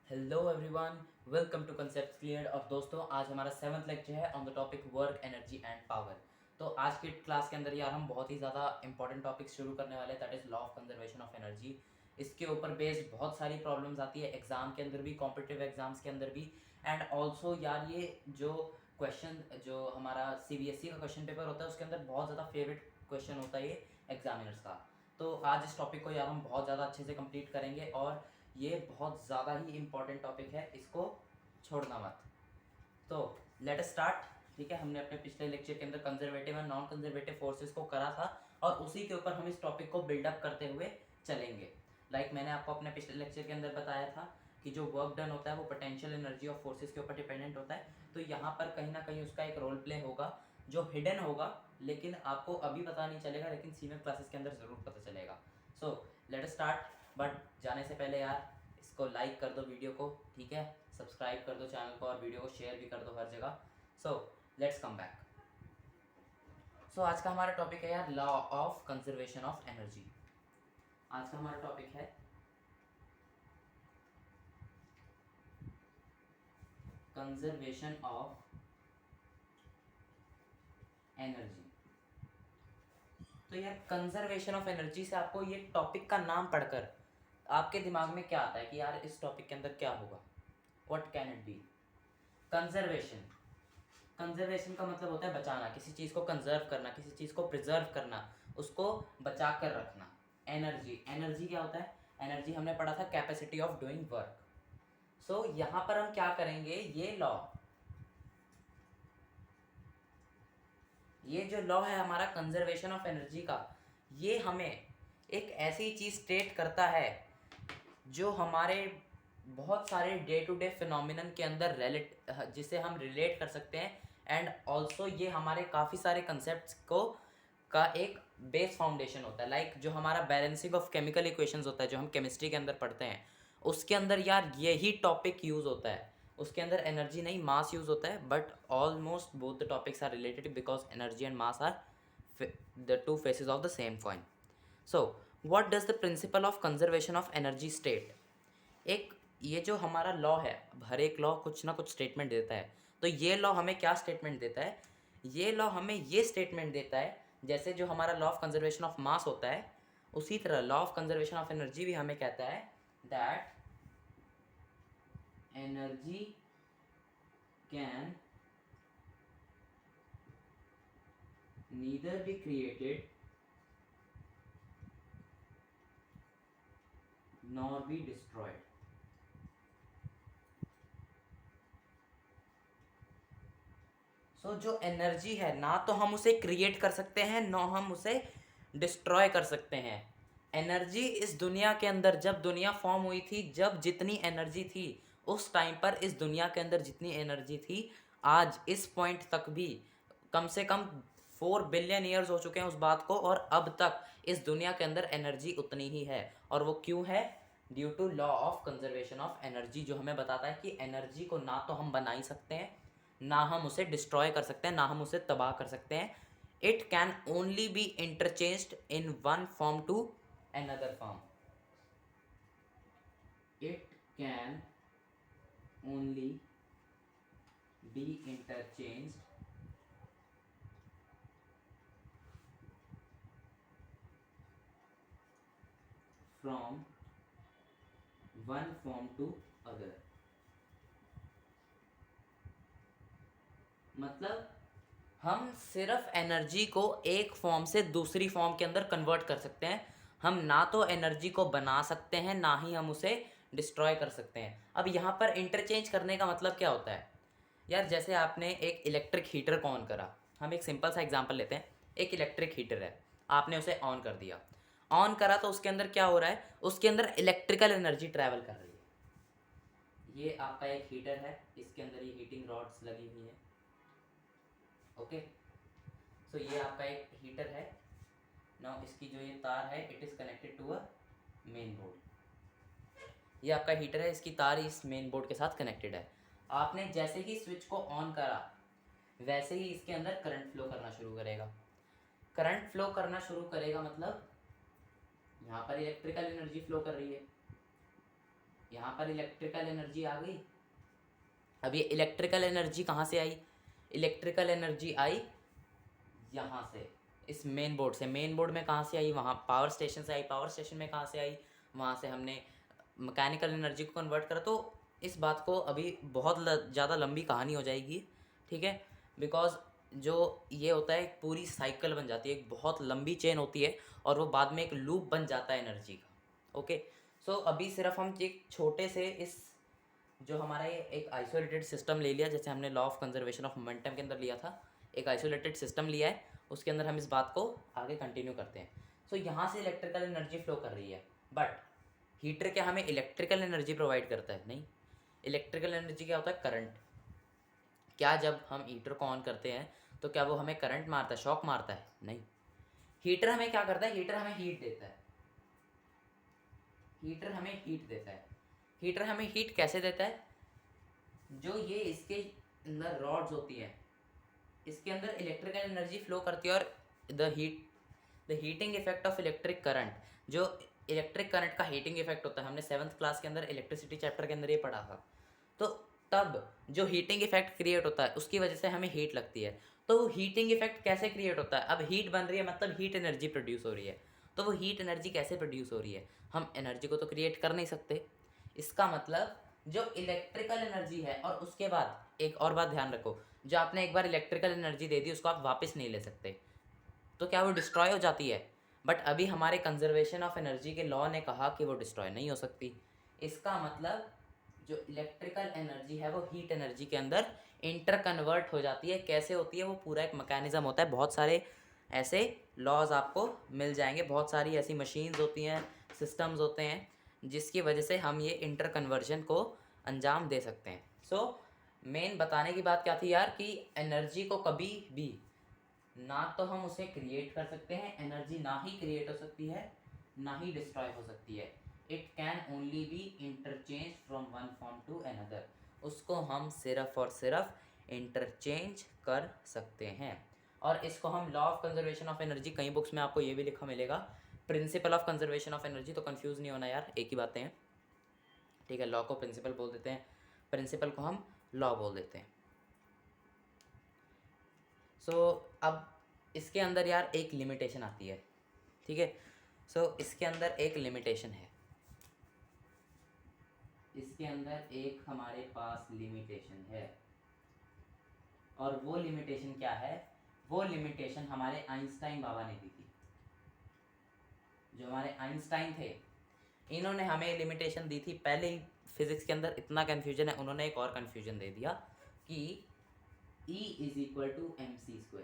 Hello everyone, welcome to concept clear. और दोस्तों, आज हमारा 7th लेक्चर है on the topic work, energy and power. तो आज की क्लास के अंदर यार हम बहुत ही ज़्यादा इंपॉर्टेंट टॉपिक शुरू करने वाले हैं, that is law of conservation of energy. इसके ऊपर बेस्ड बहुत सारी प्रॉब्लम्स आती है एग्ज़ाम के अंदर भी, कॉम्पिटिटिव एग्जाम्स के अंदर भी। एंड ऑल्सो यार ये जो क्वेश्चन जो हमारा CBSE का क्वेश्चन पेपर होता है उसके अंदर बहुत ज़्यादा फेवरेट क्वेश्चन होता है ये एग्जामिनर्स का। तो आज इस टॉपिक को यार हम बहुत ज़्यादा अच्छे से कंप्लीट करेंगे और ये बहुत ज़्यादा ही इम्पॉर्टेंट टॉपिक है, इसको छोड़ना मत। तो लेट अस स्टार्ट। ठीक है, हमने अपने पिछले लेक्चर के अंदर conservative and non conservative forces को करा था और उसी के ऊपर हम इस टॉपिक को बिल्डअप करते हुए चलेंगे। मैंने आपको अपने पिछले लेक्चर के अंदर बताया था कि जो वर्क डन होता है वो पोटेंशियल एनर्जी ऑफ फोर्सेस के ऊपर डिपेंडेंट होता है। तो यहाँ पर कहीं ना कहीं उसका एक रोल प्ले होगा जो हिडन होगा, लेकिन आपको अभी पता नहीं चलेगा, लेकिन सीनियर क्लासेस के अंदर ज़रूर पता चलेगा। So let us start. But जाने से पहले यार इसको लाइक कर दो वीडियो को, ठीक है, सब्सक्राइब कर दो चैनल को और वीडियो को शेयर भी कर दो हर जगह। So let's come back. सो आज का हमारा टॉपिक है यार law of conservation of energy. आज का हमारा टॉपिक है कंजर्वेशन ऑफ एनर्जी। तो यार कंजर्वेशन ऑफ एनर्जी से आपको ये टॉपिक का नाम पढ़कर आपके दिमाग में क्या आता है कि यार इस टॉपिक के अंदर क्या होगा, what can it be. Conservation, conservation का मतलब होता है बचाना, किसी चीज़ को कंजर्व करना, किसी चीज़ को प्रिजर्व करना, उसको बचा कर रखना। एनर्जी, एनर्जी क्या होता है? एनर्जी हमने पढ़ा था कैपेसिटी ऑफ डूइंग वर्क। सो यहाँ पर हम क्या करेंगे, ये जो लॉ है हमारा कंजर्वेशन ऑफ एनर्जी का, ये हमें एक ऐसी चीज़ स्टेट करता है जो हमारे बहुत सारे डे टू डे फिनोमिनन के अंदर जिसे हम रिलेट कर सकते हैं। एंड ऑल्सो ये हमारे काफ़ी सारे कंसेप्ट को का एक बेस फाउंडेशन होता है। जो हमारा बैलेंसिंग ऑफ केमिकल इक्वेशंस होता है जो हम केमिस्ट्री के अंदर पढ़ते हैं, उसके अंदर यार यही टॉपिक यूज़ होता है। उसके अंदर एनर्जी नहीं, मास यूज़ होता है, but almost both the topics are related because energy and mass are the two faces of the same coin. So what does the principle of conservation of energy state? एक ये जो हमारा law है, हर एक law कुछ ना कुछ statement देता है। तो ये लॉ हमें क्या स्टेटमेंट देता है? ये लॉ हमें ये स्टेटमेंट देता है, जैसे जो हमारा law of conservation of mass होता है, उसी तरह law of conservation of energy भी हमें कहता है that energy can neither be created nor be destroyed. जो एनर्जी है, ना तो हम उसे क्रिएट कर सकते हैं, ना हम उसे डिस्ट्रॉय कर सकते हैं। एनर्जी इस दुनिया के अंदर, जब दुनिया फॉर्म हुई थी, जब जितनी एनर्जी थी उस टाइम पर, इस दुनिया के अंदर जितनी एनर्जी थी, आज इस पॉइंट तक भी कम से कम 4 बिलियन ईयर्स हो चुके हैं उस बात को, और अब तक इस दुनिया के अंदर एनर्जी उतनी ही है। और वो क्यों है? Due to law of conservation of energy, जो हमें बताता है कि एनर्जी को ना तो हम बना ही सकते हैं, ना हम उसे डिस्ट्रॉय कर सकते हैं, ना हम उसे तबाह कर सकते हैं। It can only be interchanged in one form to another form. It can only be interchanged from one form to other. मतलब हम सिर्फ एनर्जी को एक फॉर्म से दूसरी फॉर्म के अंदर कन्वर्ट कर सकते हैं। हम ना तो एनर्जी को बना सकते हैं, ना ही हम उसे डिस्ट्रॉय कर सकते हैं। अब यहाँ पर इंटरचेंज करने का मतलब क्या होता है? यार जैसे आपने एक इलेक्ट्रिक हीटर को ऑन करा, हम एक सिंपल सा एग्जांपल लेते हैं। एक इलेक्ट्रिक हीटर है, आपने उसे ऑन कर दिया। ऑन करा तो उसके अंदर क्या हो रहा है? उसके अंदर इलेक्ट्रिकल एनर्जी ट्रैवल कर रही है। ये आपका एक हीटर है, इसके अंदर ये हीटिंग रॉड्स लगी हुई हैं। ओके, सो ये आपका एक हीटर है। नाउ इसकी जो ये तार है, it is connected to a main board. ये आपका हीटर है, इसकी तार इस मेन बोर्ड के साथ कनेक्टेड है। आपने जैसे ही स्विच को ऑन करा, वैसे ही इसके अंदर करंट फ्लो करना शुरू करेगा। करंट फ्लो करना शुरू करेगा मतलब यहाँ पर इलेक्ट्रिकल एनर्जी फ्लो कर रही है। यहाँ पर इलेक्ट्रिकल एनर्जी आ गई। अब ये इलेक्ट्रिकल एनर्जी कहाँ से आई? इलेक्ट्रिकल एनर्जी आई यहाँ से, इस मेन बोर्ड से। मेन बोर्ड में कहाँ से आई? वहाँ पावर स्टेशन से आई। पावर स्टेशन में कहाँ से आई? वहाँ से हमने मैकेनिकल एनर्जी को कन्वर्ट करा। तो इस बात को अभी बहुत ज़्यादा लंबी कहानी हो जाएगी, ठीक है, बिकॉज जो ये होता है एक पूरी साइकिल बन जाती है, एक बहुत लंबी चेन होती है, और वो बाद में एक लूप बन जाता है एनर्जी का। ओके, सो अभी सिर्फ हम एक छोटे से इस जो हमारा ये एक आइसोलेटेड सिस्टम ले लिया, जैसे हमने law of conservation of momentum के अंदर लिया था, एक आइसोलेटेड सिस्टम लिया है, उसके अंदर हम इस बात को आगे कंटिन्यू करते हैं। सो यहाँ से इलेक्ट्रिकल एनर्जी फ्लो कर रही है, बट हीटर क्या हमें इलेक्ट्रिकल एनर्जी प्रोवाइड करता है? नहीं। इलेक्ट्रिकल एनर्जी क्या होता है? करंट। क्या जब हम हीटर को ऑन करते हैं तो क्या वो हमें करंट मारता है, शॉक मारता है? नहीं। हीटर हमें क्या करता है? हीटर हमें हीट देता है। हीटर हमें हीट देता है। हीटर हमें हीट कैसे देता है? जो ये इसके अंदर रॉड्स होती हैं, इसके अंदर इलेक्ट्रिकल एनर्जी फ्लो करती है, और the heating effect of electric current, जो इलेक्ट्रिक करंट का हीटिंग इफेक्ट होता है, हमने 7th क्लास के अंदर इलेक्ट्रिसिटी चैप्टर के अंदर ये पढ़ा था। तो तब जो हीटिंग इफेक्ट क्रिएट होता है उसकी वजह से हमें हीट लगती है। तो वो हीटिंग इफेक्ट कैसे क्रिएट होता है? अब हीट बन रही है मतलब हीट एनर्जी प्रोड्यूस हो रही है। तो वो हीट एनर्जी कैसे प्रोड्यूस हो रही है? हम एनर्जी को तो क्रिएट कर नहीं सकते। इसका मतलब जो इलेक्ट्रिकल एनर्जी है, और उसके बाद एक और बात ध्यान रखो, जो आपने एक बार इलेक्ट्रिकल एनर्जी दे दी उसको आप वापस नहीं ले सकते, तो क्या वो डिस्ट्रॉय हो जाती है? बट अभी हमारे कंजर्वेशन ऑफ एनर्जी के लॉ ने कहा कि वो डिस्ट्रॉय नहीं हो सकती। इसका मतलब जो इलेक्ट्रिकल एनर्जी है वो हीट एनर्जी के अंदर इंटर कन्वर्ट हो जाती है। कैसे होती है? वो पूरा एक मैकेनिज्म होता है। बहुत सारे ऐसे लॉज आपको मिल जाएंगे, बहुत सारी ऐसी मशीन्स होती हैं, सिस्टम्स होते हैं, जिसकी वजह से हम ये इंटर कन्वर्जन को अंजाम दे सकते हैं। सो मेन बताने की बात क्या थी यार, कि एनर्जी को कभी भी ना तो हम उसे क्रिएट कर सकते हैं, एनर्जी ना ही क्रिएट हो सकती है ना ही डिस्ट्रॉय हो सकती है। It can only be interchange from one form to another. उसको हम सिर्फ और सिर्फ इंटरचेंज कर सकते हैं। और इसको हम law of conservation of energy, कई बुक्स में आपको ये भी लिखा मिलेगा principal of conservation of energy. तो कंफ्यूज नहीं होना यार, एक ही बातें हैं, ठीक है। लॉ को प्रिंसिपल बोल देते हैं, प्रिंसिपल को हम लॉ बोल देते हैं। सो अब इसके अंदर यार एक लिमिटेशन आती है, ठीक है। सो इसके अंदर एक लिमिटेशन है, इसके अंदर एक हमारे पास लिमिटेशन है, और वो लिमिटेशन क्या है? वो लिमिटेशन हमारे आइंस्टाइन बाबा ने दी थी। जो हमारे आइंस्टाइन थे, इन्होंने हमें लिमिटेशन दी थी। पहले ही फिजिक्स के अंदर इतना कन्फ्यूजन है, उन्होंने एक और कन्फ्यूजन दे दिया कि E is equal to mc²।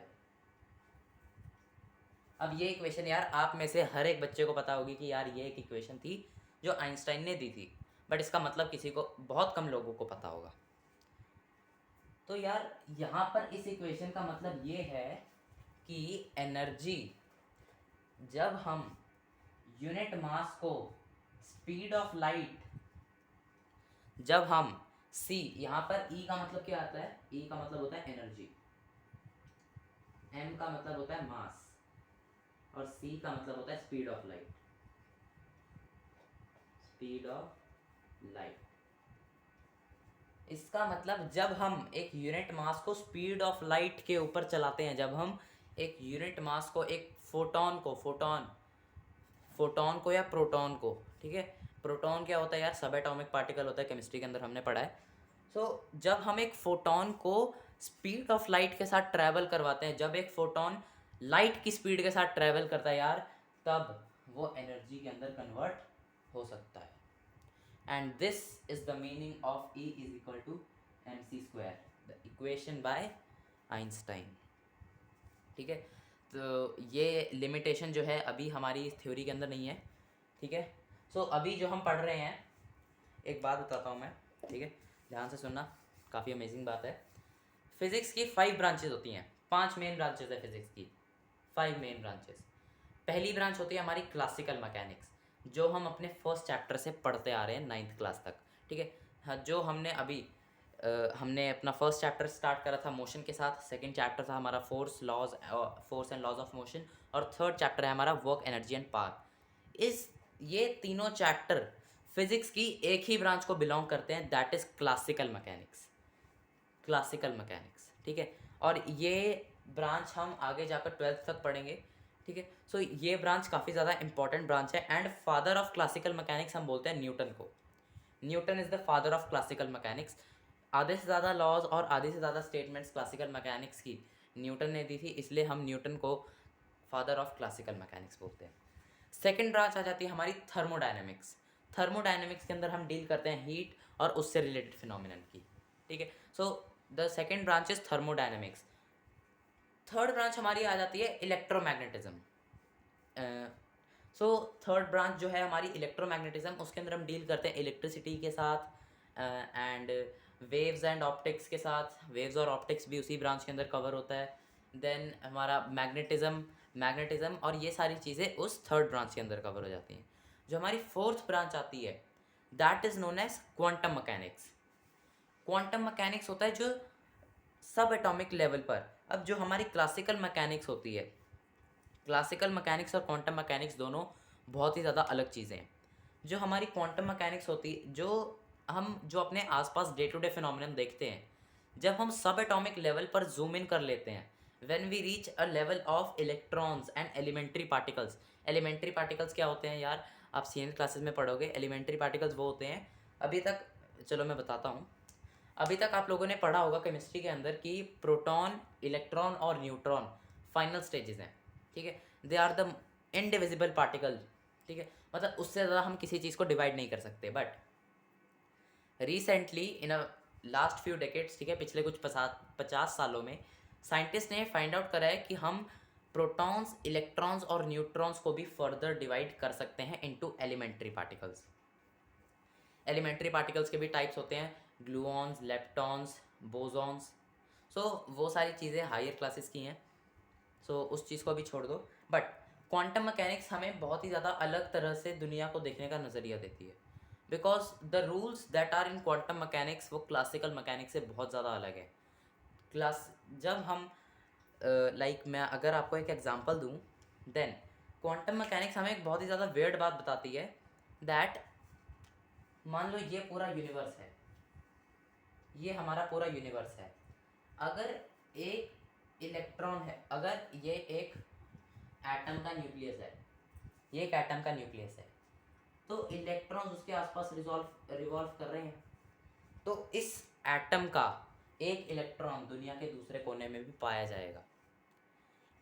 अब ये इक्वेशन यार आप में से हर एक बच्चे को पता होगी कि यार ये एक इक्वेशन थी जो आइंस्टाइन ने दी थी, बट इसका मतलब किसी को, बहुत कम लोगों को पता होगा। तो यार यहाँ पर इस इक्वेशन का मतलब ये है कि एनर्जी, जब हम यूनिट मास को स्पीड ऑफ लाइट, जब हम c, यहाँ पर E का मतलब क्या आता है? E का मतलब होता है एनर्जी, M का मतलब होता है मास, और C का मतलब होता है speed of light. Speed of light, इसका मतलब जब हम एक यूनिट मास को स्पीड ऑफ लाइट के ऊपर चलाते हैं, जब हम एक यूनिट मास को, एक फोटोन को या प्रोटॉन को, ठीक है, प्रोटॉन क्या होता है यार? सब एटॉमिक पार्टिकल होता है, केमिस्ट्री के अंदर हमने पढ़ा है। सो जब हम एक फोटोन को स्पीड ऑफ लाइट के साथ ट्रैवल करवाते हैं, जब एक फोटोन लाइट की स्पीड के साथ ट्रैवल करता है यार, तब वो एनर्जी के अंदर कन्वर्ट हो सकता है। And this is the meaning of E is equal to mc², the equation by Einstein, ठीक है। तो ये लिमिटेशन जो है अभी हमारी थ्योरी के अंदर नहीं है, ठीक है। सो अभी जो हम पढ़ रहे हैं, एक बात बताता हूँ मैं, ठीक है, ध्यान से सुनना, काफ़ी अमेजिंग बात है। फिजिक्स की 5 ब्रांचेज होती हैं, 5 मेन ब्रांचेज है फिजिक्स की, 5 मेन ब्रांचेज। पहली ब्रांच होती है हमारी क्लासिकल मैकेनिक्स, जो हम अपने फर्स्ट चैप्टर से पढ़ते आ रहे हैं 9th क्लास तक, ठीक है। हाँ, जो हमने अभी हमने अपना फर्स्ट चैप्टर स्टार्ट करा था मोशन के साथ, सेकंड चैप्टर था हमारा force and laws of motion, और थर्ड चैप्टर है हमारा वर्क, एनर्जी एंड पावर। ये तीनों चैप्टर फिजिक्स की एक ही ब्रांच को बिलोंग करते हैं, that is classical mechanics. Classical mechanics, ठीक है। और ये ब्रांच हम आगे जाकर 12th तक पढ़ेंगे, ठीक है। सो ये ब्रांच काफ़ी ज़्यादा इंपॉर्टेंट ब्रांच है, and father of classical mechanics हम बोलते हैं न्यूटन को। Newton is the father of classical mechanics. आधे से ज़्यादा लॉज और आधे से ज़्यादा स्टेटमेंट्स क्लासिकल मैकेनिक्स की न्यूटन ने दी थी, इसलिए हम न्यूटन को फादर ऑफ क्लासिकल मैकेनिक्स बोलते हैं। सेकेंड ब्रांच आ जाती है हमारी थर्मोडायनेमिक्स। थर्मोडायनेमिक्स के अंदर हम डील करते हैं हीट और उससे रिलेटेड फिनोमिनन की, ठीक है। So the second branch is thermodynamics. Third branch हमारी आ जाती है इलेक्ट्रोमैग्नेटिज्म। सो थर्ड ब्रांच जो है हमारी इलेक्ट्रोमैग्नेटिज्म, उसके अंदर हम डील करते हैं इलेक्ट्रिसिटी के साथ एंड वेव्स एंड ऑप्टिक्स के साथ। वेव्स और ऑप्टिक्स भी उसी ब्रांच के अंदर कवर होता है। देन हमारा मैग्नेटिज्म और ये सारी चीज़ें उस थर्ड ब्रांच के अंदर कवर हो जाती हैं। जो हमारी फोर्थ ब्रांच आती है that is known as quantum mechanics. Quantum mechanics होता है जो सब एटॉमिक लेवल पर। अब जो हमारी क्लासिकल मैकेनिक्स होती है, क्लासिकल मैकेनिक्स और क्वांटम मैकेनिक्स दोनों बहुत ही ज़्यादा अलग चीज़ें हैं। जो हमारी क्वांटम मैकेनिक्स होती है, जो अपने आसपास डे टू डे फिनोमिनन देखते हैं, जब हम सब एटॉमिक लेवल पर जूम इन कर लेते हैं, when we reach a level of electrons and elementary particles. Elementary particles क्या होते हैं यार, आप सीनियर क्लासेस में पढ़ोगे। एलिमेंट्री पार्टिकल्स वो होते हैं, अभी तक, चलो मैं बताता हूँ। अभी तक आप लोगों ने पढ़ा होगा केमिस्ट्री के अंदर कि प्रोटॉन, इलेक्ट्रॉन और न्यूट्रॉन फाइनल स्टेजेस हैं, ठीक है। They are the indivisible particle, ठीक है। मतलब उससे ज़्यादा हम किसी चीज़ को डिवाइड नहीं कर सकते। But recently in a last few decades, ठीक है, पिछले कुछ 50 सालों में साइंटिस्ट ने फाइंड आउट करा है कि हम प्रोटॉन्स, इलेक्ट्रॉन्स और न्यूट्रॉन्स को भी फर्दर डिवाइड कर सकते हैं into elementary particles. Elementary particles के भी टाइप्स होते हैं, ग्लूऑन्स, लेप्टॉन्स, बोसॉन्स। सो वो सारी चीज़ें हायर क्लासेस की हैं, सो उस चीज़ को अभी छोड़ दो। बट क्वांटम मैकेनिक्स हमें बहुत ही ज़्यादा अलग तरह से दुनिया को देखने का नज़रिया देती है, because the rules that are in quantum mechanics वो क्लासिकल मैकेनिक्स से बहुत ज़्यादा अलग है। जब हम मैं अगर आपको एक एग्जांपल दूं, देन क्वांटम मैकेनिक्स हमें एक बहुत ही ज़्यादा वियर्ड बात बताती है दैट मान लो ये पूरा यूनिवर्स है, ये हमारा पूरा यूनिवर्स है। अगर एक इलेक्ट्रॉन है, अगर ये एक एटम का न्यूक्लियस है, ये एक एटम का न्यूक्लियस है, तो इलेक्ट्रॉन्स उसके आसपास रिवॉल्व कर रहे हैं। तो इस एटम का एक इलेक्ट्रॉन दुनिया के दूसरे कोने में भी पाया जाएगा।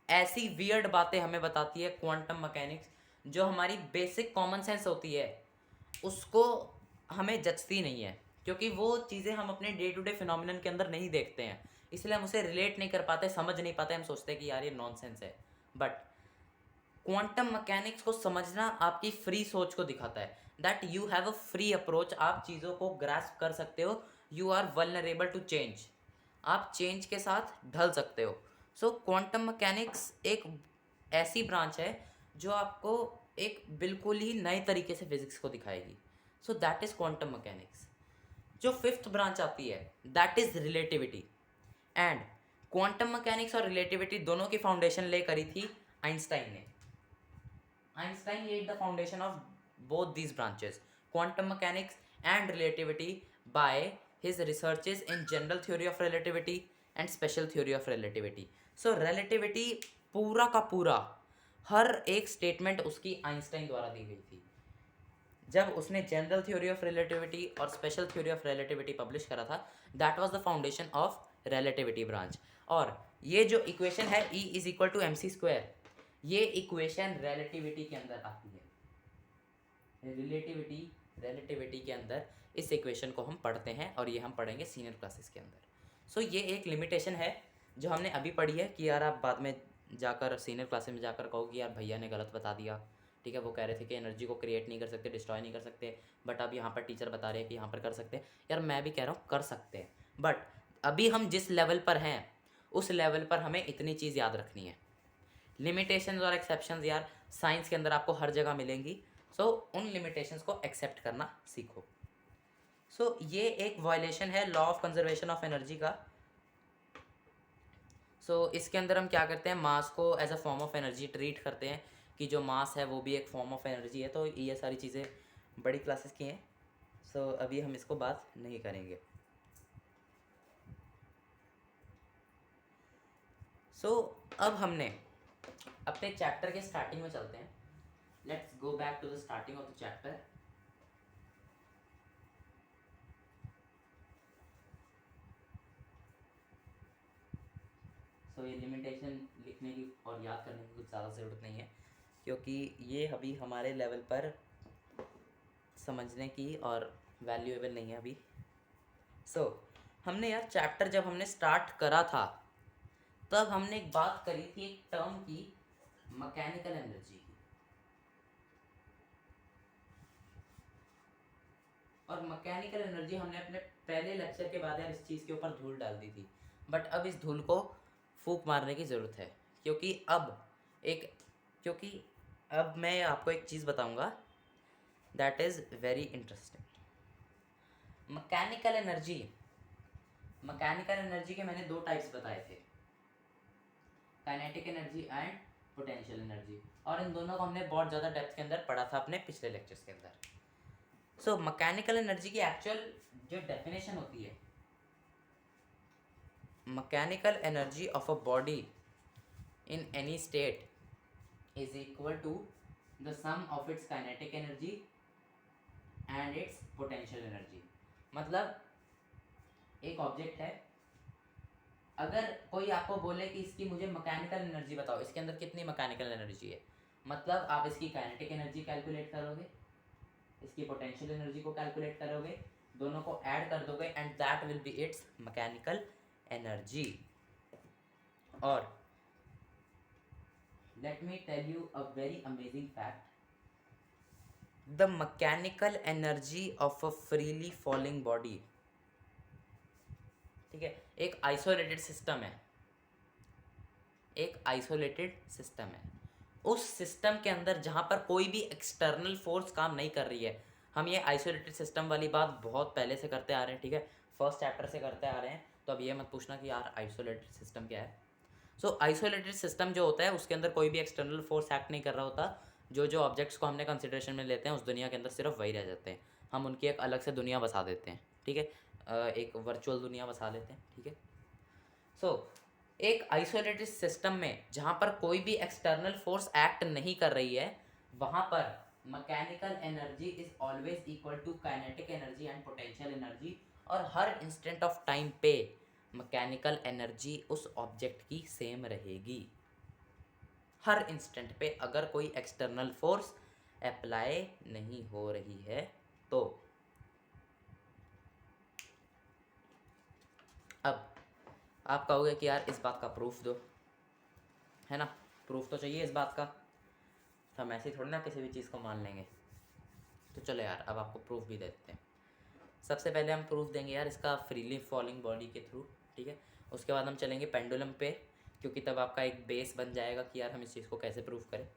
ऐसी वियर्ड बातें हमें बताती है क्वांटम मैकेनिक्स, जो हमारी बेसिक कॉमन सेंस होती है उसको हमें जचती नहीं है, क्योंकि वो चीज़ें हम अपने डे टू डे फिनोमिनन के अंदर नहीं देखते हैं, इसलिए हम उसे रिलेट नहीं कर पाते, समझ नहीं पाते, हम सोचते हैं कि यार ये नॉनसेंस है। बट क्वांटम मैकेनिक्स को समझना आपकी फ्री सोच को दिखाता है, that you have a free approach, आप चीज़ों को ग्रास्प कर सकते हो, you are vulnerable to change, आप चेंज के साथ ढल सकते हो। सो क्वांटम मैकेनिक्स एक ऐसी ब्रांच है जो आपको एक बिल्कुल ही नए तरीके से फिजिक्स को दिखाएगी। So that is quantum mechanics. जो फिफ्थ ब्रांच आती है that is relativity. And quantum mechanics और रिलेटिविटी दोनों की फाउंडेशन ले करी थी आइंस्टाइन ने। Einstein laid the foundation of both these branches, quantum mechanics and relativity, by his researches in general theory of relativity and special theory of relativity. So relativity पूरा का पूरा हर एक स्टेटमेंट उसकी आइंस्टाइन द्वारा दी गई थी। जब उसने जनरल थ्योरी ऑफ रिलेटिविटी और special theory of relativity publish करा था, that was the foundation of relativity branch. और ये जो इक्वेशन है E is equal to M C square, ये इक्वेशन रिलेटिविटी के अंदर आती है। रिलेटिविटी के अंदर इस इक्वेशन को हम पढ़ते हैं, और ये हम पढ़ेंगे सीनियर क्लासेस के अंदर। सो ये एक लिमिटेशन है जो हमने अभी पढ़ी है कि यार आप बाद में जाकर सीनियर क्लासेस में जाकर कहो कि यार भैया ने गलत बता दिया, ठीक है, वो कह रहे थे कि एनर्जी को क्रिएट नहीं कर सकते, डिस्ट्रॉय नहीं कर सकते, बट अब यहाँ पर टीचर बता रहे हैं कि यहाँ पर कर सकते हैं। यार मैं भी कह रहा हूँ कर सकते हैं, बट अभी हम जिस लेवल पर हैं उस लेवल पर हमें इतनी चीज़ याद रखनी है। लिमिटेशंस और एक्सेप्शंस यार साइंस के अंदर आपको हर जगह मिलेंगी, सो उन लिमिटेशंस को एक्सेप्ट करना सीखो। सो ये एक वायलेशन है law of conservation of energy का। सो इसके अंदर हम क्या करते हैं, मास को as a form of energy treat करते हैं कि जो मास है वो भी एक फॉर्म ऑफ एनर्जी है। तो ये सारी चीज़ें बड़ी क्लासेस की हैं, सो अभी हम इसको बात नहीं करेंगे। सो अब हमने अपने चैप्टर के स्टार्टिंग में चलते हैं। Let's go back to the starting of the chapter. So ये लिमिटेशन लिखने की और याद करने की कुछ ज़्यादा ज़रूरत नहीं है, क्योंकि ये अभी हमारे लेवल पर समझने की और वैल्यूएबल नहीं है अभी। सो हमने यार चैप्टर जब हमने स्टार्ट करा था तब हमने एक बात करी थी एक टर्म की, मैकेनिकल एनर्जी की। और मैकेनिकल एनर्जी हमने अपने पहले लेक्चर के बाद यार इस चीज़ के ऊपर धूल डाल दी थी, बट अब इस धूल को फूंक मारने की ज़रूरत है, क्योंकि अब मैं आपको एक चीज़ बताऊंगा that is very interesting. Mechanical energy के मैंने दो टाइप्स बताए थे, kinetic energy and potential energy, और इन दोनों को हमने बहुत ज़्यादा डेप्थ के अंदर पढ़ा था अपने पिछले लेक्चर्स के अंदर। सो मैकेनिकल एनर्जी की एक्चुअल जो डेफिनेशन होती है, mechanical energy of a body in any state is equal to the sum of its kinetic energy and its potential energy. मतलब एक ऑब्जेक्ट है, अगर कोई आपको बोले कि इसकी मुझे मैकेनिकल एनर्जी बताओ, इसके अंदर कितनी मैकेनिकल एनर्जी है, मतलब आप इसकी काइनेटिक एनर्जी कैलकुलेट करोगे, इसकी पोटेंशियल एनर्जी को कैलकुलेट करोगे, दोनों को ऐड कर दोगे and that will be its mechanical energy. और let me tell you a very amazing fact, the mechanical energy of a freely falling body, ठीक है, एक आइसोलेटेड सिस्टम है, उस सिस्टम के अंदर जहाँ पर कोई भी एक्सटर्नल फोर्स काम नहीं कर रही है। हम ये आइसोलेटेड सिस्टम वाली बात बहुत पहले से करते आ रहे हैं, ठीक है, फर्स्ट चैप्टर से करते आ रहे हैं, तो अब ये मत पूछना कि यार आइसोलेटेड सिस्टम क्या है। सो आइसोलेटेड सिस्टम जो होता है उसके अंदर कोई भी एक्सटर्नल फोर्स एक्ट नहीं कर रहा होता, जो ऑब्जेक्ट्स को हमने कंसिडरेशन में लेते हैं उस दुनिया के अंदर सिर्फ वही रह जाते हैं, हम उनकी एक अलग से दुनिया बसा देते हैं, ठीक है, एक वर्चुअल दुनिया बसा लेते हैं, ठीक है। सो एक आइसोलेटेड सिस्टम में जहाँ पर कोई भी एक्सटर्नल फोर्स एक्ट नहीं कर रही है, वहाँ पर mechanical energy is always equal to kinetic energy and potential energy, और हर इंस्टेंट ऑफ टाइम पे मैकेनिकल एनर्जी उस ऑब्जेक्ट की सेम रहेगी। हर इंस्टेंट पे अगर कोई एक्सटर्नल फोर्स अप्लाई नहीं हो रही है तो। अब आप कहोगे कि यार इस बात का प्रूफ दो, है ना, प्रूफ तो चाहिए इस बात का, तो हम ऐसे ही थोड़ी ना किसी भी चीज़ को मान लेंगे। तो चलो यार अब आपको प्रूफ भी दे देते हैं। सबसे पहले हम प्रूफ देंगे यार इसका फ्रीली फॉलिंग बॉडी के थ्रू, ठीक है, उसके बाद हम चलेंगे पेंडुलम पे, क्योंकि तब आपका एक बेस बन जाएगा कि यार हम इस चीज़ को कैसे प्रूफ करें।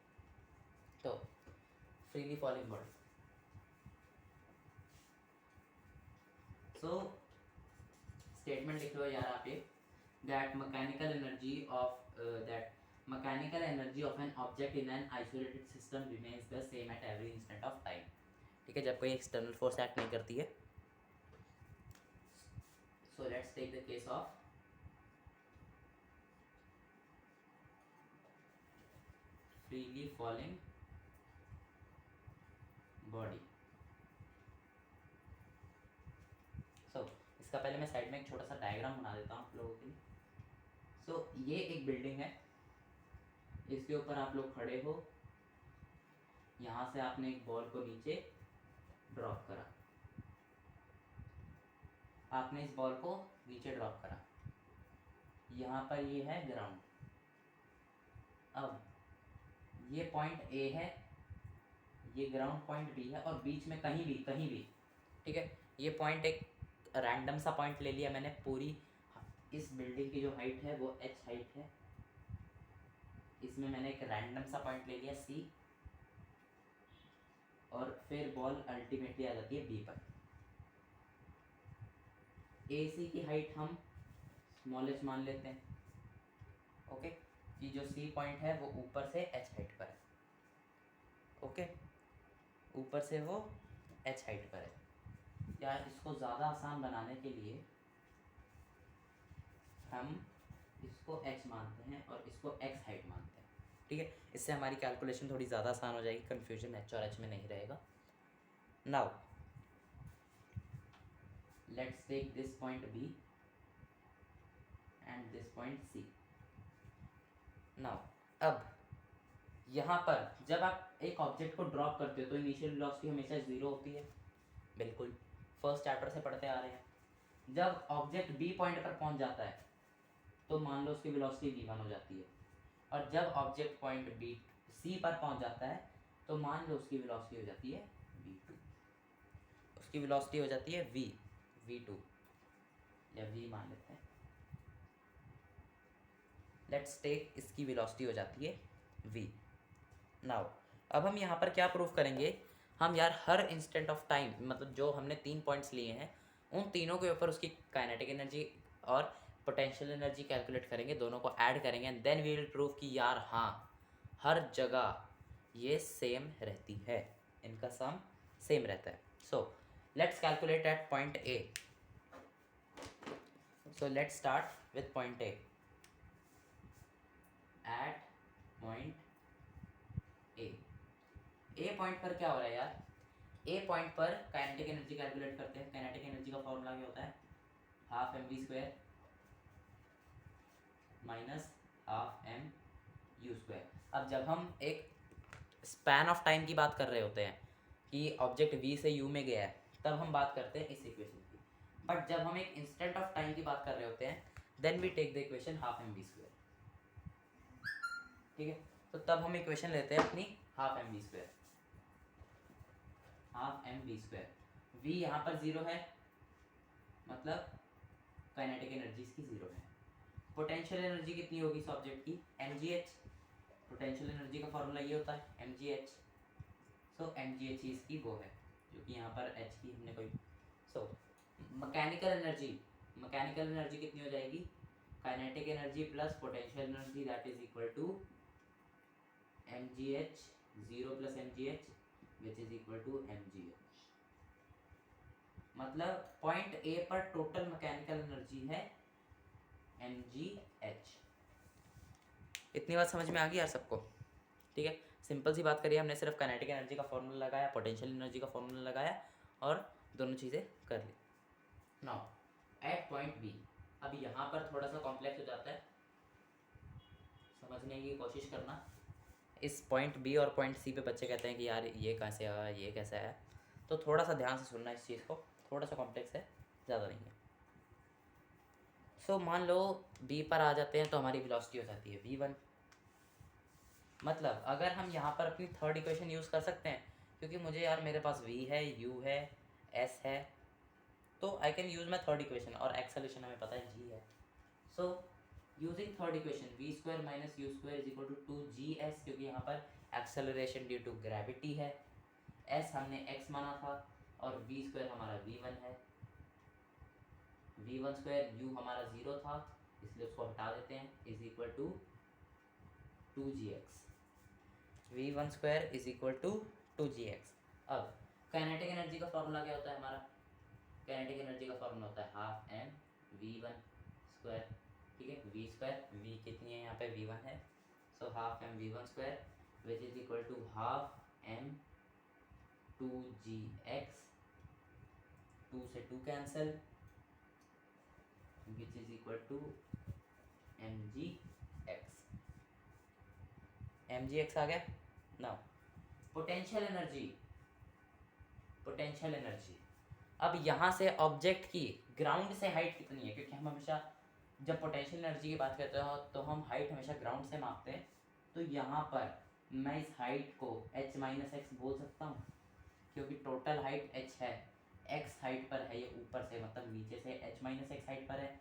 तो freely falling body, so statement लिख लो यार आप ये, that mechanical energy of an object in an isolated system remains the same at every instant of time, ठीक है, जब कोई एक्सटर्नल फोर्स एक्ट नहीं करती है। So let's take the case of freely falling body. So इसका पहले मैं साइड में एक छोटा सा डायग्राम बना देता हूँ आप लोगों के लिए। सो ये एक बिल्डिंग है, इसके ऊपर आप लोग खड़े हो, यहाँ से आपने एक बॉल को नीचे ड्रॉप करा, आपने इस बॉल को नीचे ड्रॉप करा, यहाँ पर ये है ग्राउंड। अब ये पॉइंट ए है, ये ग्राउंड पॉइंट बी है, और बीच में कहीं भी, ठीक है, ये पॉइंट एक रैंडम सा पॉइंट ले लिया मैंने, पूरी इस बिल्डिंग की जो हाइट है वो h हाइट है, इसमें मैंने एक रैंडम सा पॉइंट ले लिया C, और फिर बॉल अल्टीमेटली आ जाती है B पर। AC की हाइट हम स्मॉल h मान लेते हैं, ओके, कि जो C पॉइंट है वो ऊपर से h हाइट पर है, ओके, ऊपर से वो h हाइट पर है। या इसको ज़्यादा आसान बनाने के लिए हम इसको h मानते हैं और इसको x हाइट मानते हैं, ठीक है। इससे हमारी कैलकुलेशन थोड़ी ज़्यादा आसान हो जाएगी, कन्फ्यूजन h और h में नहीं रहेगा। Now let's take this point B and this point C। Now अब यहाँ पर जब आप एक ऑब्जेक्ट को ड्रॉप करते हो तो इनिशियल वेलोसिटी हमेशा 0 होती है, बिल्कुल फर्स्ट चैप्टर से पढ़ते आ रहे हैं। जब ऑब्जेक्ट B पॉइंट पर पहुँच जाता है तो मान लो उसकी वेलोसिटी v1 हो जाती है, और जब ऑब्जेक्ट पॉइंट B C पर पहुँच जाता है तो मान लो उसकी वेलोसिटी हो जाती है v2, उसकी वेलोसिटी हो जाती है v2 या v मान लेते हैं। लेट्स टेक इसकी वेलोसिटी हो जाती है v। नाउ अब हम यहाँ पर क्या प्रूव करेंगे, हम यार हर इंस्टेंट ऑफ टाइम, मतलब जो हमने 3 पॉइंट्स लिए हैं उन तीनों के ऊपर उसकी काइनेटिक एनर्जी और पोटेंशियल एनर्जी कैलकुलेट करेंगे, दोनों को ऐड करेंगे and then we will prove कि यार हाँ हर जगह ये सेम रहती है, इनका सम सेम रहता है। So let's calculate at point A. So let's start with point A. At point A point पर क्या हो रहा है यार, ए पॉइंट पर काइनेटिक एनर्जी कैलकुलेट करते हैं। काइनेटिक एनर्जी का फॉर्मूला क्या होता है, half mv² minus half mu²। अब जब हम एक स्पैन ऑफ टाइम की बात कर रहे होते हैं कि ऑब्जेक्ट v से u में गया है, तब हम बात करते हैं इस इक्वेशन की। बट जब हम एक इंस्टेंट ऑफ टाइम की बात कर रहे होते हैं then we take the equation half mv², ठीक है। तो तब हम इक्वेशन लेते हैं अपनी half mv², half mv²। v यहाँ पर 0 है, मतलब काइनेटिक एनर्जी इसकी 0 है। पोटेंशियल एनर्जी कितनी होगी इस ऑब्जेक्ट की, mgh। पोटेंशियल एनर्जी का फॉर्मूला ये होता है mgh। सो mgh इसकी वो है जो कि यहाँ पर h की हमने कोई। सो मैकेनिकल एनर्जी कितनी हो जाएगी, kinetic energy plus potential energy that is equal to mgh 0 plus mgh which is equal to mgh। मतलब पॉइंट ए पर टोटल मैकेनिकल एनर्जी है mgh। इतनी बात समझ में आ गई यार सबको, ठीक है। सिंपल सी बात करिए, हमने सिर्फ काइनेटिक एनर्जी का फॉर्मूला लगाया, पोटेंशियल एनर्जी का फॉर्मूला लगाया और दोनों चीज़ें कर ली। नाउ एट पॉइंट बी, अब यहाँ पर थोड़ा सा कॉम्प्लेक्स हो जाता है, समझने की कोशिश करना। इस पॉइंट बी और पॉइंट सी पे बच्चे कहते हैं कि यार ये कैसे आया, ये कैसे आया, तो थोड़ा सा ध्यान से सुनना इस चीज़ को, थोड़ा सा कॉम्प्लेक्स है, ज़्यादा नहीं है। सो मान लो बी पर आ जाते हैं तो हमारी वेलोसिटी हो जाती है v1। मतलब अगर हम यहाँ पर अपनी थर्ड इक्वेशन यूज़ कर सकते हैं, क्योंकि मुझे यार मेरे पास v है, u है, s है, तो I can use my third equation, और एक्सेलरेशन हमें पता है g है। So using third equation v² minus u² is equal to 2gs, क्योंकि यहाँ पर एक्सेलरेशन ड्यू टू ग्रेविटी है, s हमने x माना था और v² हमारा v1 है, v1² u हमारा 0 था इसलिए उसको हटा देते हैं, is equal to 2gx। v1² is equal to 2gx। अब काइनेटिक एनर्जी का फॉर्मूला क्या होता है हमारा, काइनेटिक एनर्जी का फॉर्मूला होता है हाफ m v1², ठीक है। v कितनी है यहाँ पे, v1 है, so half m v1² which is equal to half m 2gx, 2 से 2 cancel, which is equal to mgx आ गया। नाउ पोटेंशियल एनर्जी, अब यहाँ से ऑब्जेक्ट की ग्राउंड से हाइट कितनी है, क्योंकि हम हमेशा जब पोटेंशियल एनर्जी की बात करते हो तो हम हाइट हमेशा ग्राउंड से मापते हैं। तो यहाँ पर मैं इस हाइट को h माइनस एक्स बोल सकता हूँ, क्योंकि टोटल हाइट h है, x हाइट पर है, ये ऊपर से मतलब नीचे से h माइनस एक्स हाइट पर है।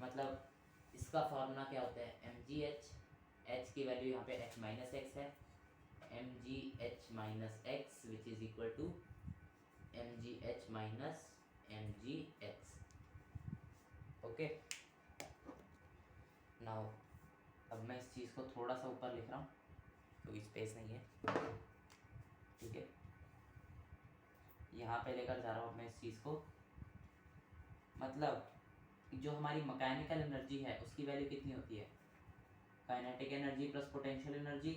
मतलब इसका फॉर्मूला क्या होता है mgh, h की वैल्यू यहाँ पे h माइनस एक्स है, mgh minus X which is equal to mgh minus mgx। Okay, now अब मैं इस चीज़ को थोड़ा सा ऊपर लिख रहा हूँ क्योंकि स्पेस नहीं है, ठीक है। यहाँ पे लेकर जा रहा हूँ मैं इस चीज़ को, मतलब जो हमारी मैकेनिकल एनर्जी है उसकी वैल्यू कितनी होती है, kinetic energy plus potential energy.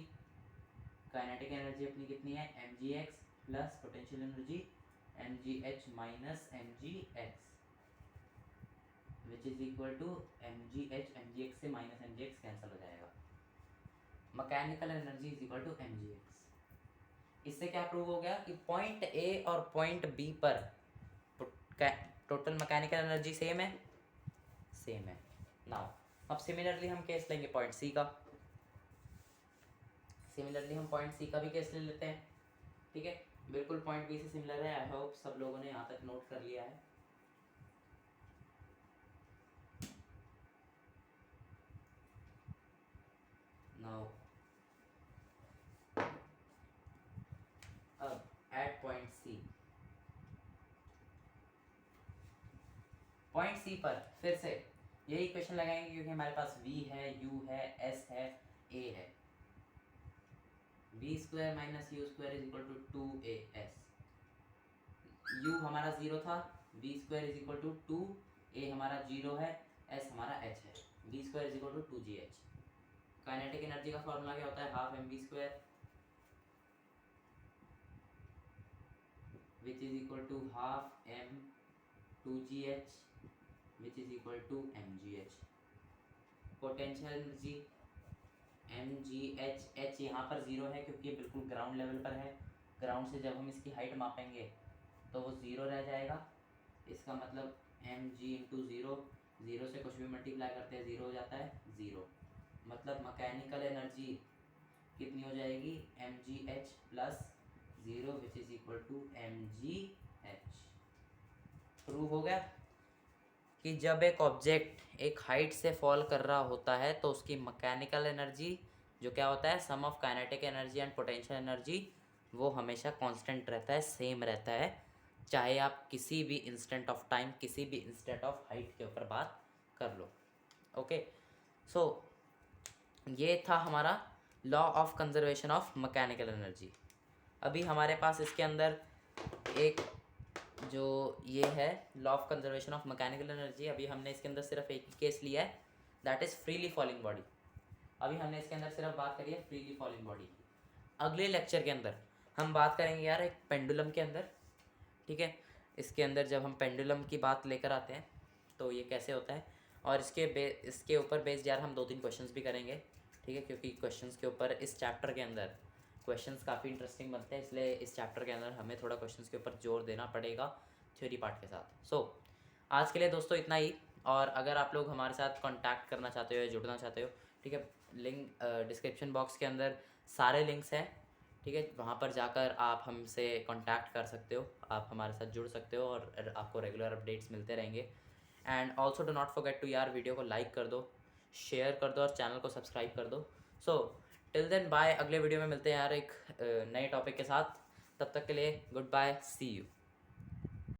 Kinetic energy अपनी कितनी है, mgx plus potential energy mgh minus mgx, which is equal to mgh से माइनस mgx कैंसिल हो जाएगा, mechanical energy is equal to mgx। इससे क्या प्रूव हो गया कि पॉइंट ए और पॉइंट बी पर टोटल मैकेनिकल एनर्जी सेम है, सेम है। नाउ अब सिमिलरली हम केस लेंगे पॉइंट सी का, सिमिलरली हम पॉइंट सी का भी केस ले लेते हैं, ठीक है, बिल्कुल पॉइंट बी से सिमिलर है। आई होप सब लोगों ने यहाँ तक नोट कर लिया है। नाउ अब at point C, point C पर फिर से यही क्वेश्चन लगाएंगे क्योंकि हमारे पास v है, u है, s है, a है। v square minus U square is equal to 2as, u हमारा 0 था, v square is equal to 2, a हमारा 0 है, s हमारा h है, v square is equal to 2gh। Kinetic energy का फॉर्मूला क्या होता है, half mv square which is equal to half m 2gh which is equal to mgh। Potential energy mgh, h यहाँ पर 0 है क्योंकि ये बिल्कुल ग्राउंड लेवल पर है, ग्राउंड से जब हम इसकी हाइट मापेंगे तो वो 0 रह जाएगा, इसका मतलब mg इंटू 0, 0 से कुछ भी मल्टीप्लाई करते हैं 0 हो जाता है 0, मतलब मैकेनिकल एनर्जी कितनी हो जाएगी, mgh plus 0 which is equal to mgh। Prove हो गया कि जब एक ऑब्जेक्ट एक हाइट से फॉल कर रहा होता है तो उसकी मैकेनिकल एनर्जी जो क्या होता है, sum of kinetic energy and potential energy, वो हमेशा कांस्टेंट रहता है, सेम रहता है, चाहे आप किसी भी इंस्टेंट ऑफ टाइम, किसी भी इंस्टेंट ऑफ हाइट के ऊपर बात कर लो। ओके, सो ये था हमारा law of conservation of mechanical energy. अभी हमारे पास इसके अंदर एक जो ये है law of conservation of mechanical energy, अभी हमने इसके अंदर सिर्फ एक ही केस लिया है, that is freely falling body. अभी हमने इसके अंदर सिर्फ बात करी है फ्रीली फॉलिंग बॉडी की। अगले लेक्चर के अंदर हम बात करेंगे यार एक पेंडुलम के अंदर, ठीक है, इसके अंदर जब हम पेंडुलम की बात लेकर आते हैं तो ये कैसे होता है, और इसके ऊपर बेस्ड यार हम 2-3 क्वेश्चंस भी करेंगे, ठीक है, क्योंकि क्वेश्चंस के ऊपर इस चैप्टर के अंदर क्वेश्चंस काफ़ी इंटरेस्टिंग बनते हैं, इसलिए इस चैप्टर के अंदर हमें थोड़ा क्वेश्चंस के ऊपर जोर देना पड़ेगा थ्योरी पार्ट के साथ। सो आज के लिए दोस्तों इतना ही, और अगर आप लोग हमारे साथ कांटेक्ट करना चाहते हो या जुड़ना चाहते हो, ठीक है, लिंक डिस्क्रिप्शन बॉक्स के अंदर सारे लिंक्स हैं, ठीक है, वहाँ पर जाकर आप हमसे कांटेक्ट कर सकते हो, आप हमारे साथ जुड़ सकते हो और आपको रेगुलर अपडेट्स मिलते रहेंगे। And also do not forget to यार वीडियो को लाइक कर दो, शेयर कर दो और चैनल को सब्सक्राइब कर दो। सो टिल देन बाय, अगले वीडियो में मिलते हैं यार एक नए टॉपिक के साथ, तब तक के लिए गुड बाय, सी यू।